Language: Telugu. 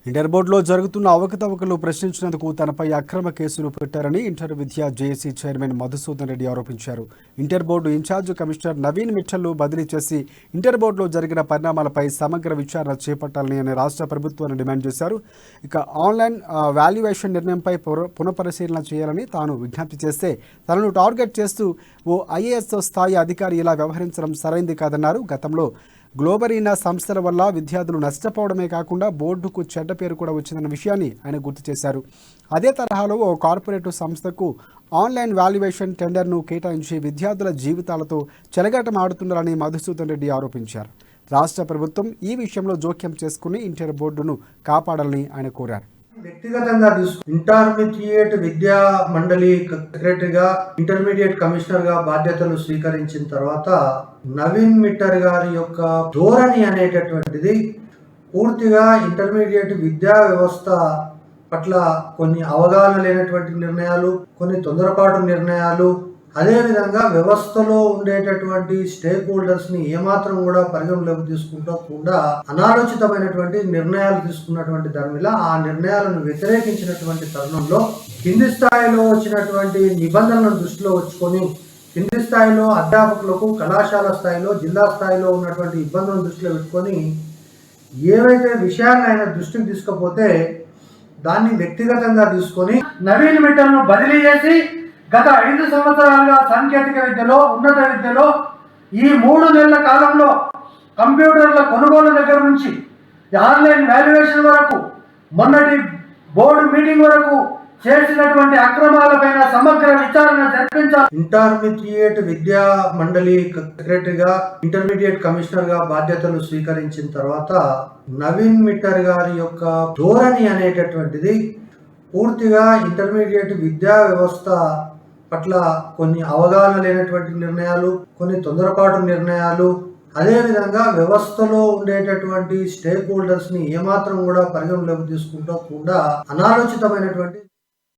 ఇంటర్ బోర్డులో జరుగుతున్న అవకతవకలు ప్రశ్నించినందుకు తనపై అక్రమ కేసులు పెట్టారని ఇంటర్ విద్యా జేఏసీ చైర్మన్ మధుసూదన్ రెడ్డి ఆరోపించారు. Inter board in charge commissioner Naveen మిట్టల్ను బదిలీ చేసి ఇంటర్ బోర్డులో జరిగిన పరిణామాలపై సమగ్ర విచారణ చేపట్టాలని ఆయన రాష్ట్ర ప్రభుత్వాన్ని డిమాండ్ చేశారు. ఇక ఆన్లైన్ వాల్యుయేషన్ నిర్ణయంపై పునఃపరిశీలన చేయాలని తాను విజ్ఞప్తి చేస్తే తనను టార్గెట్ చేస్తూ ఓ ఐఏఎస్ స్థాయి అధికారి ఇలా వ్యవహరించడం సరైంది కాదన్నారు. గతంలో గ్లోబరీనా సంస్థల వల్ల విద్యార్థులు నష్టపోవడమే కాకుండా బోర్డుకు చెడ్డ పేరు కూడా వచ్చిందన్న విషయాన్ని ఆయన గుర్తు చేశారు. అదే తరహాలో ఓ కార్పొరేట్ సంస్థకు ఆన్లైన్ వాల్యుయేషన్ టెండర్ను కేటాయించి విద్యార్థుల జీవితాలతో చెలగాటం ఆడుతున్నారని మధుసూదన్ రెడ్డి ఆరోపించారు. రాష్ట్ర ప్రభుత్వం ఈ విషయంలో జోక్యం చేసుకుని ఇంటర్ బోర్డును కాపాడాలని ఆయన కోరారు. వ్యక్తిగతంగా ఇంటర్మీడియట్ విద్యా మండలి సెక్రటరీగా ఇంటర్మీడియట్ కమిషనర్ గా బాధ్యతలు స్వీకరించిన తర్వాత నవీన్ మిట్టర్ గారి యొక్క ధోరణి అనేటటువంటిది పూర్తిగా ఇంటర్మీడియట్ విద్యా వ్యవస్థ పట్ల కొన్ని అవగాహన లేనటువంటి నిర్ణయాలు, కొన్ని తొందరపాటు నిర్ణయాలు, అదేవిధంగా వ్యవస్థలో ఉండేటటువంటి స్టేక్ హోల్డర్స్ ని ఏమాత్రం కూడా పరిగణలోకి తీసుకుంటూ అనాలోచితమైనటువంటి నిర్ణయాలు తీసుకున్నటువంటి దానివల్ల ఆ నిర్ణయాలను వ్యతిరేకించినటువంటి తరుణంలో కింది స్థాయిలో వచ్చినటువంటి నిబంధనలను దృష్టిలో ఉంచుకొని కింది స్థాయిలో అధ్యాపకులకు కళాశాల స్థాయిలో జిల్లా స్థాయిలో ఉన్నటువంటి ఇబ్బందులను దృష్టిలో పెట్టుకొని ఏవైతే విషయాన్ని ఆయన దృష్టికి తీసుకపోతే దాన్ని వ్యక్తిగతంగా తీసుకొని నవీన్ మిట్టల్ను బదిలీ చేసి గత 5 సంవత్సరాలుగా సాంకేతిక విద్యలో, ఉన్నత విద్యలో ఈ 3 నెలల కాలంలో కంప్యూటర్ల కొనుగోలు దగ్గర నుంచి ఆన్లైన్ వాల్యుయేషన్ వరకు, మొన్నటి బోర్డు మీటింగ్ వరకు చేసినటువంటి అక్రమాలపైన సమగ్ర విచారణ జరిపించాలి. ఇంటర్మీడియట్ విద్యా మండలి సెక్రటరీగా ఇంటర్మీడియట్ కమిషనర్ గా బాధ్యతలు స్వీకరించిన తర్వాత నవీన్ మిట్టర్ గారి యొక్క ధోరణి అనేటటువంటిది పూర్తిగా ఇంటర్మీడియట్ విద్యా వ్యవస్థ పట్ల కొన్ని అవగాహన లేనటువంటి నిర్ణయాలు, కొన్ని తొందరపాటు నిర్ణయాలు, అదేవిధంగా వ్యవస్థలో ఉండేటటువంటి స్టేక్ హోల్డర్స్ ని ఏమాత్రం కూడా పరిగణలోకి తీసుకుంటూ అనాలోచితమైనటువంటి